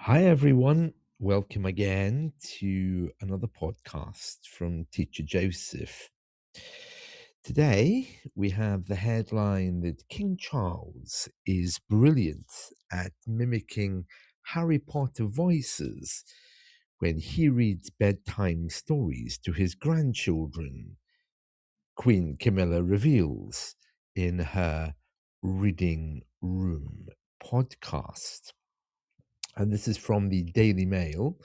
Hi, everyone. Welcome again to another podcast from Teacher Joseph. Today, we have the headline that King Charles is brilliant at mimicking Harry Potter voices when he reads bedtime stories to his grandchildren, Queen Camilla reveals in her Reading Room podcast. And this is from the Daily Mail,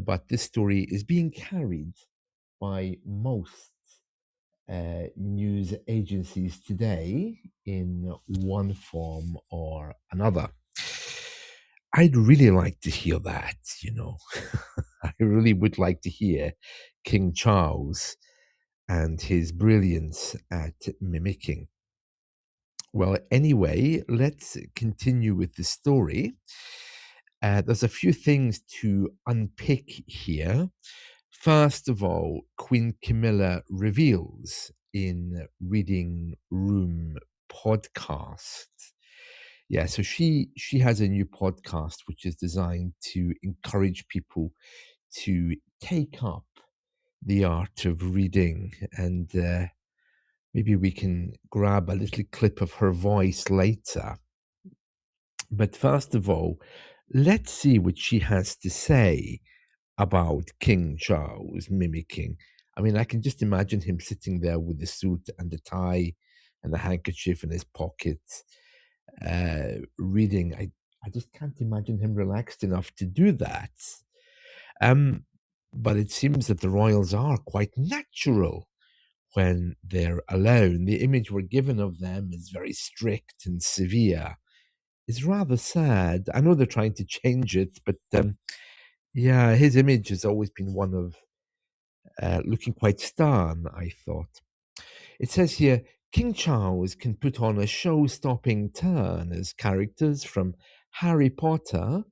but this story is being carried by most news agencies today in one form or another. I'd really like to hear that, I really would like to hear King Charles and his brilliance at mimicking. Well, anyway, let's continue with the story. There's a few things to unpick here. First of all, Queen Camilla reveals in Reading Room podcast. Yeah, so she has a new podcast which is designed to encourage people to take up the art of reading, and maybe we can grab a little clip of her voice later. But first of all, let's see what she has to say about King Charles mimicking. I mean, I can just imagine him sitting there with the suit and the tie and the handkerchief in his pocket, reading. I just can't imagine him relaxed enough to do that. But it seems that the royals are quite natural when they're alone. The image we're given of them is very strict and severe. It's rather sad. I know they're trying to change it, but yeah, his image has always been one of looking quite stern, I thought. It says here, King Charles can put on a show-stopping turn as characters from Harry Potter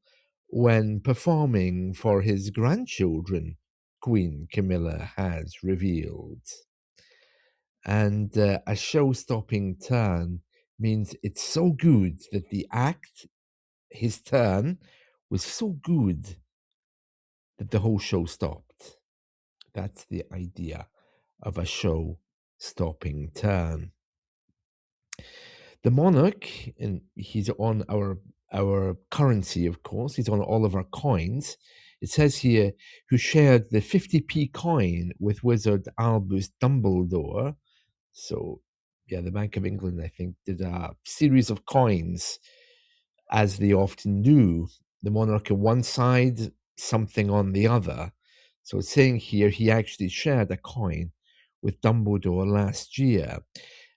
when performing for his grandchildren, Queen Camilla has revealed. And a show-stopping turn means it's so good that the act, his turn, was so good that the whole show stopped. That's the idea of a show-stopping turn. The monarch, and he's on our currency, of course. He's on all of our coins. It says here, who shared the 50p coin with Wizard Albus Dumbledore. So, yeah, the Bank of England, I think, did a series of coins, as they often do. The monarch on one side, something on the other. So it's saying here he actually shared a coin with Dumbledore last year,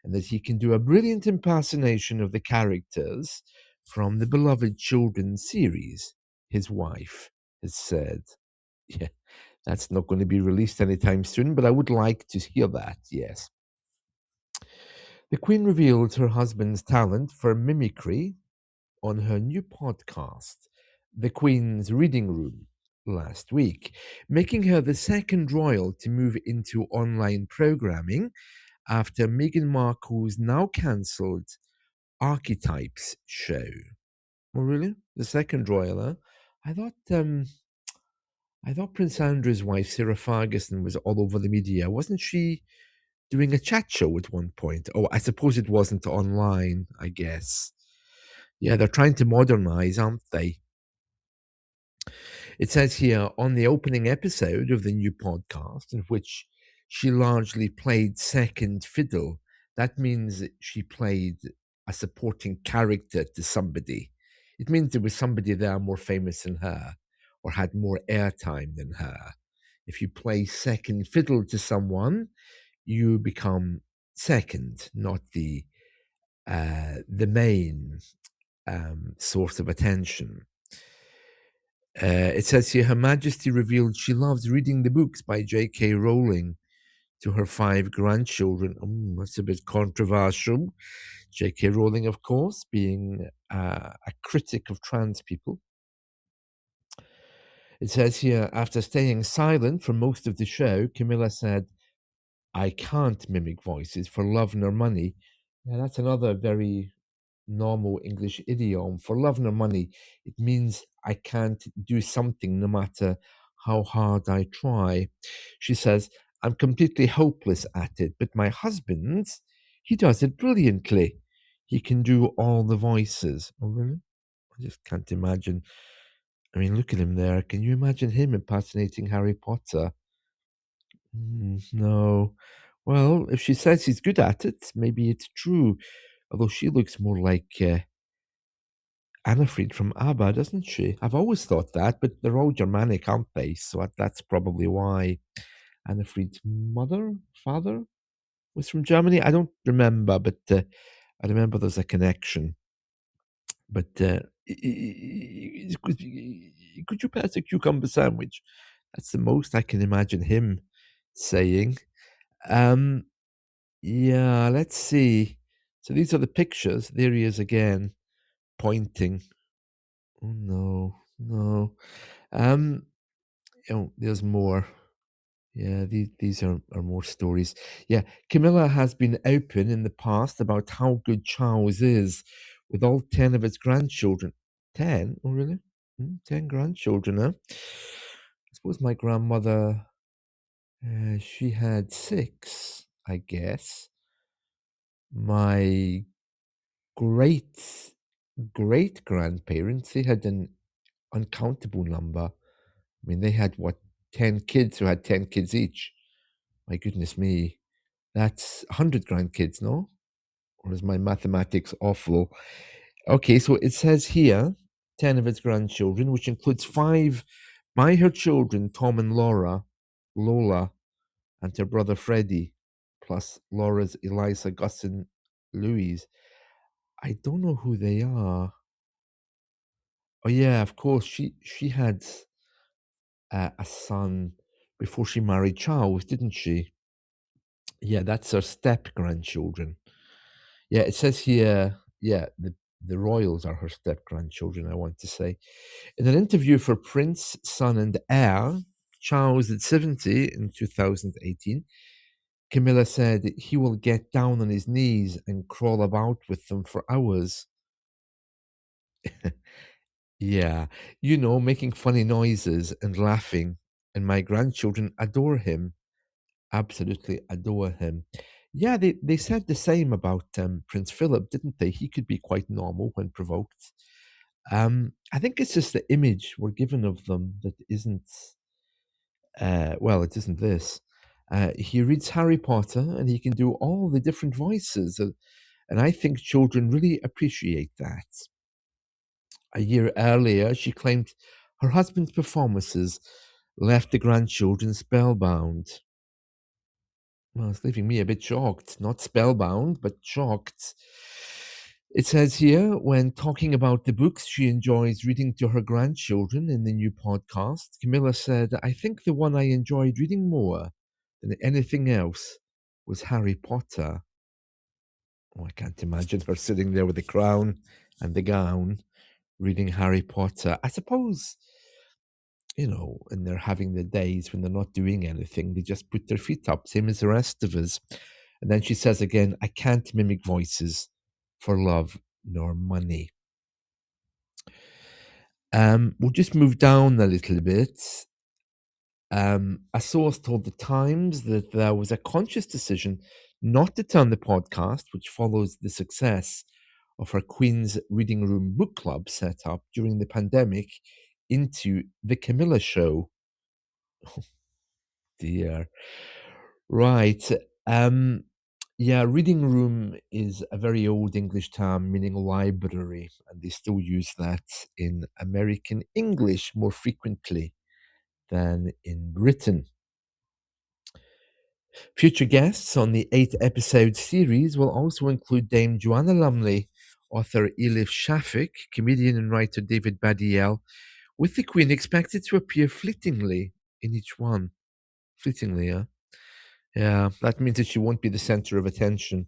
and that he can do a brilliant impersonation of the characters from the beloved children's series, his wife has said. Yeah, that's not going to be released anytime soon, but I would like to hear that, yes. The Queen revealed her husband's talent for mimicry on her new podcast, The Queen's Reading Room, last week, making her the second royal to move into online programming after Meghan Markle's now cancelled Archetypes show. Oh, really? The second royal, huh? I thought Prince Andrew's wife, Sarah Ferguson, was all over the media. Wasn't she doing a chat show at one point? Oh, I suppose it wasn't online, I guess. Yeah, they're trying to modernize, aren't they? It says here on the opening episode of the new podcast, in which she largely played second fiddle. That means that she played a supporting character to somebody. It means there was somebody there more famous than her or had more airtime than her. If you play second fiddle to someone, you become second, not the main source of attention. It says here, Her Majesty revealed she loves reading the books by J.K. Rowling to her 5 grandchildren. That's a bit controversial. J.K. Rowling, of course, being a critic of trans people. It says here, after staying silent for most of the show, Camilla said, I can't mimic voices for love nor money. Yeah, that's another very normal English idiom. For love nor money, it means I can't do something no matter how hard I try. She says, I'm completely hopeless at it, but my husband, he does it brilliantly. He can do all the voices. Oh, really? I just can't imagine. I mean, look at him there. Can you imagine him impersonating Harry Potter? No. Well, if she says he's good at it, maybe it's true. Although she looks more like Anna-Fried from ABBA, doesn't she? I've always thought that, but they're all Germanic, aren't they? So that's probably why. Anna-Fried's father was from Germany. I don't remember, but I remember there's a connection. But could you pass a cucumber sandwich? That's the most I can imagine him saying. Um, yeah, let's see. So these are the pictures. There he is again, pointing. Oh no, no. Um, oh, there's more. Yeah, these are more stories. Yeah, Camilla has been open in the past about how good Charles is with all 10 of his grandchildren. 10? Oh, really? 10 grandchildren, huh? I suppose my grandmother, she had 6, I guess. My great great grandparents, they had an uncountable number. I mean, they had what, 10 kids who had 10 kids each. My goodness me. That's 100 grandkids, no? Or is my mathematics awful? Okay, so it says here 10 of its grandchildren, which includes 5 by her children, Tom and Lola, and her brother Freddie, plus Laura's Eliza, Gus, and Louise. I don't know who they are. Oh yeah, of course. She had a son before she married Charles, didn't she? Yeah, that's her step grandchildren. Yeah, it says here, yeah, the royals are her step grandchildren, I want to say. In an interview for Prince, Son and Heir, Charles at 70 in 2018, Camilla said he will get down on his knees and crawl about with them for hours. Yeah, making funny noises and laughing. And my grandchildren adore him, absolutely adore him. Yeah, they said the same about Prince Philip, didn't they? He could be quite normal when provoked. I think it's just the image we're given of them that isn't, well, it isn't this. He reads Harry Potter and he can do all the different voices. And I think children really appreciate that. A year earlier, she claimed her husband's performances left the grandchildren spellbound. Well, it's leaving me a bit shocked. Not spellbound, but shocked. It says here, when talking about the books she enjoys reading to her grandchildren in the new podcast, Camilla said, I think the one I enjoyed reading more than anything else was Harry Potter. Oh, I can't imagine her sitting there with the crown and the gown reading Harry Potter. I suppose, and they're having the days when they're not doing anything, they just put their feet up, same as the rest of us. And then she says again, I can't mimic voices for love nor money. We'll just move down a little bit. A source told the Times that there was a conscious decision not to turn the podcast, which follows the success of her Queen's Reading Room book club set up during the pandemic, into the Camilla Show. Oh dear. Right. Um, yeah, reading room is a very old English term meaning library, and they still use that in American English more frequently than in Britain. Future guests on the 8-episode series will also include Dame Joanna Lumley, author Elif Shafik, comedian and writer David Badiel, with the Queen expected to appear fleetingly in each one. Fleetingly, yeah. Yeah, that means that she won't be the center of attention.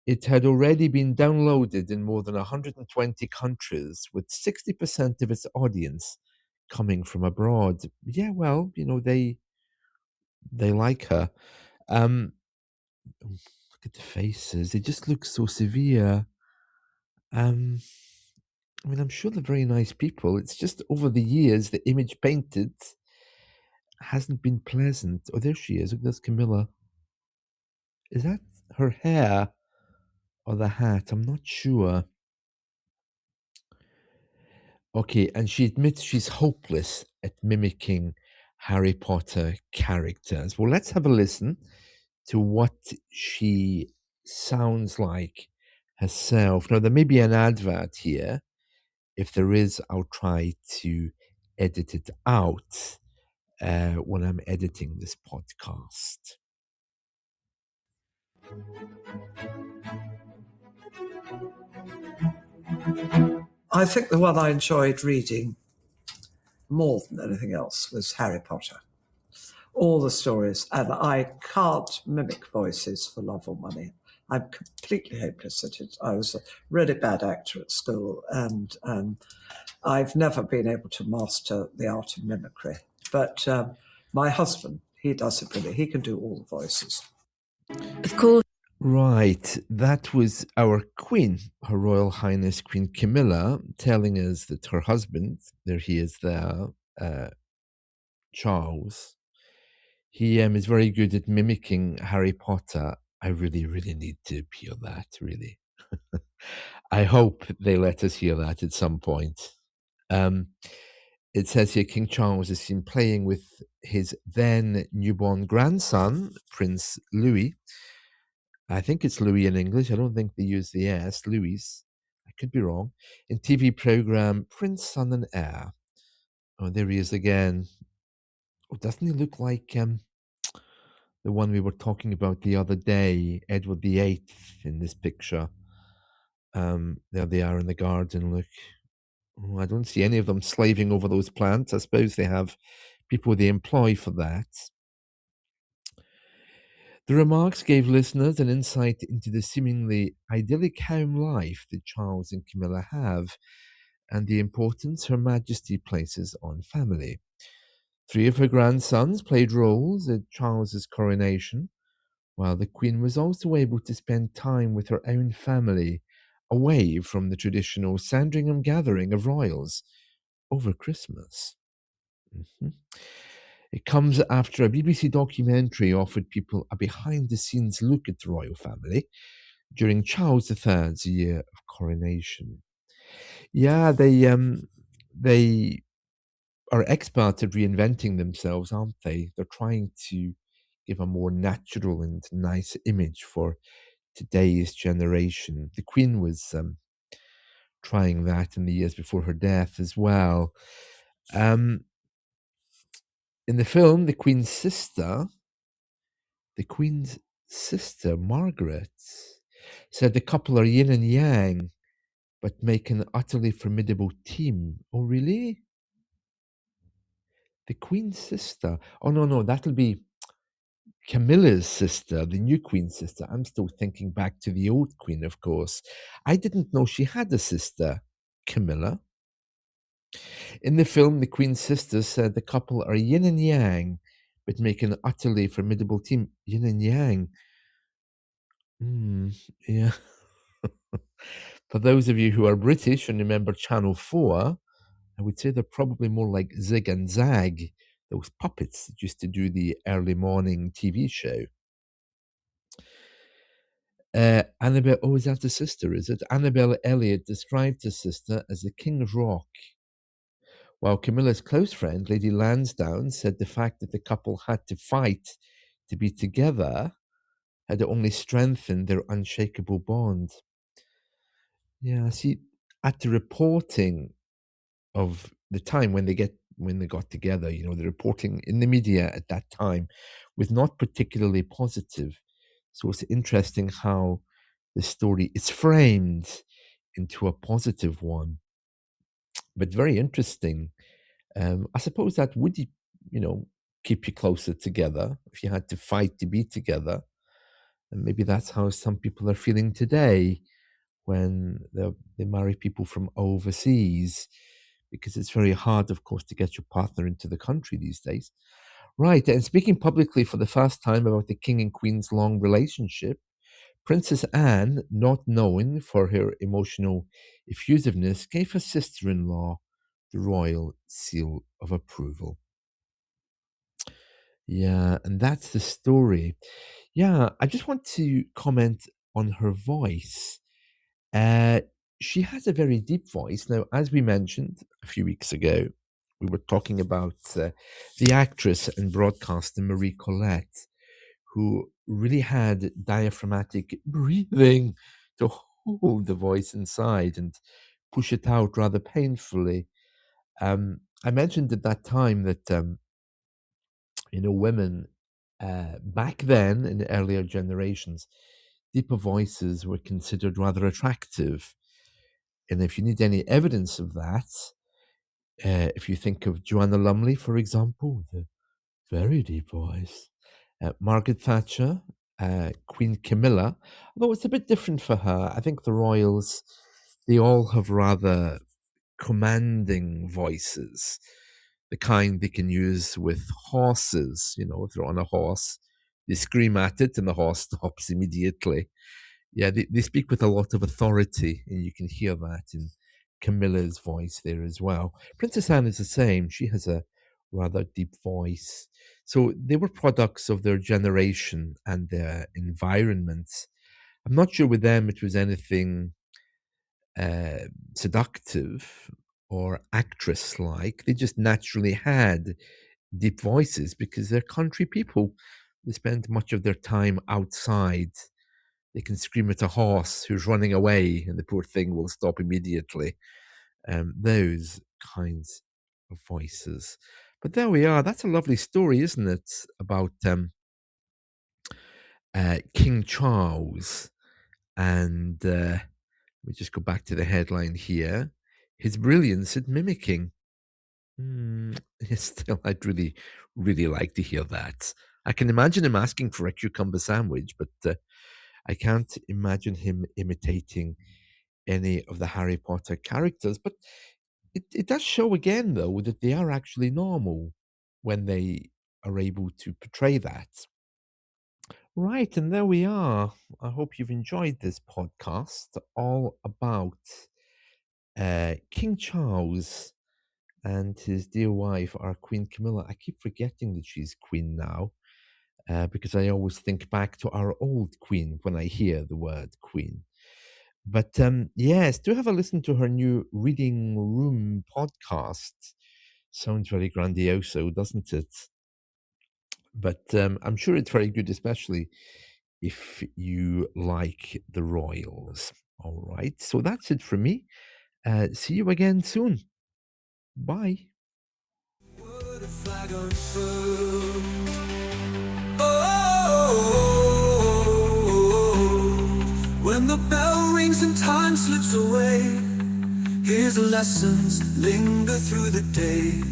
It had already been downloaded in more than 120 countries, with 60% of its audience coming from abroad. Yeah, well, they like her. Look at the faces; they just look so severe. Um, I mean, I'm sure they're very nice people. It's just over the years, the image painted hasn't been pleasant. Oh, there she is. Look, there's Camilla. Is that her hair or the hat? I'm not sure. Okay, and she admits she's hopeless at mimicking Harry Potter characters. Well, let's have a listen to what she sounds like herself. Now, there may be an advert here. If there is, I'll try to edit it out when I'm editing this podcast. I think the one I enjoyed reading more than anything else was Harry Potter. All the stories, and I can't mimic voices for love or money. I'm completely hopeless at it. I was a really bad actor at school, and I've never been able to master the art of mimicry. But my husband, he does it really. He can do all the voices. Of course. Right, that was our Queen, Her Royal Highness Queen Camilla, telling us that her husband, there he is there, Charles, he is very good at mimicking Harry Potter. I really, really need to hear that, really. I hope they let us hear that at some point. It says here King Charles is seen playing with his then newborn grandson, Prince Louis. I think it's Louis in English. I don't think they use the S, Louis. I could be wrong. In TV program Prince, Son and Heir. Oh, there he is again. Oh, doesn't he look like the one we were talking about the other day, Edward VIII in this picture? There they are in the garden, look. Oh, I don't see any of them slaving over those plants. I suppose they have people they employ for that. The remarks gave listeners an insight into the seemingly idyllic home life that Charles and Camilla have, and the importance Her Majesty places on family. 3 of her grandsons played roles at Charles's coronation, while the Queen was also able to spend time with her own family, away from the traditional Sandringham gathering of royals over Christmas. It comes after a BBC documentary offered people a behind-the-scenes look at the royal family during Charles III's year of coronation. Yeah, they are experts at reinventing themselves, aren't they? They're trying to give a more natural and nice image for today's generation. The Queen was trying that in the years before her death as well. In the film, the Queen's sister, Margaret, said the couple are yin and yang, but make an utterly formidable team. Oh, really? The Queen's sister. Oh, no, that'll be Camilla's sister, the new Queen's sister. I'm still thinking back to the old Queen, of course. I didn't know she had a sister, Camilla. In the film, the Queen's sister said the couple are yin and yang, but make an utterly formidable team. Yin and yang. Yeah. For those of you who are British and remember Channel 4, I would say they're probably more like Zig and Zag, those puppets that used to do the early morning TV show. Annabelle, oh, is that the sister, is it? Annabelle Elliot described her sister as the King of Rock, while Camilla's close friend, Lady Lansdowne, said the fact that the couple had to fight to be together had only strengthened their unshakable bond. Yeah, see, at the reporting of the time when they got together, you know, the reporting in the media at that time was not particularly positive. So it's interesting how the story is framed into a positive one, but very interesting. I suppose that would, you know, keep you closer together if you had to fight to be together. And maybe that's how some people are feeling today when they marry people from overseas, because it's very hard, of course, to get your partner into the country these days. Right, and speaking publicly for the first time about the King and Queen's long relationship, Princess Anne, not known for her emotional effusiveness, gave her sister-in-law the royal seal of approval. Yeah, and that's the story. Yeah, I just want to comment on her voice. Uh, she has a very deep voice. Now, as we mentioned a few weeks ago, we were talking about the actress and broadcaster Marie Colette, who really had diaphragmatic breathing to hold the voice inside and push it out rather painfully. I mentioned at that time that women back then in the earlier generations, deeper voices were considered rather attractive. And if you need any evidence of that, if you think of Joanna Lumley, for example, with a very deep voice, Margaret Thatcher, Queen Camilla, although it's a bit different for her. I think the royals, they all have rather commanding voices, the kind they can use with horses. If they're on a horse, they scream at it and the horse stops immediately. Yeah, they speak with a lot of authority, and you can hear that in Camilla's voice there as well. Princess Anne is the same. She has a rather deep voice. So they were products of their generation and their environments. I'm not sure with them it was anything seductive or actress-like. They just naturally had deep voices because they're country people. They spend much of their time outside. They can scream at a horse who's running away, and the poor thing will stop immediately. Those kinds of voices. But there we are. That's a lovely story, isn't it? About King Charles. And we just go back to the headline here. His brilliance at mimicking. Still, I'd really, really like to hear that. I can imagine him asking for a cucumber sandwich, but I can't imagine him imitating any of the Harry Potter characters. But it does show again, though, that they are actually normal when they are able to portray that. Right, and there we are. I hope you've enjoyed this podcast all about King Charles and his dear wife, our Queen Camilla. I keep forgetting that she's queen now because I always think back to our old queen when I hear the word queen. But yes, do have a listen to her new Reading Room podcast. Sounds very grandioso, doesn't it? But I'm sure it's very good, especially if you like the Royals. All right, so that's it from me. See you again soon. Bye. When the bell rings and time slips away, his lessons linger through the day.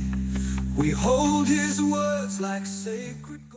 We hold his words like sacred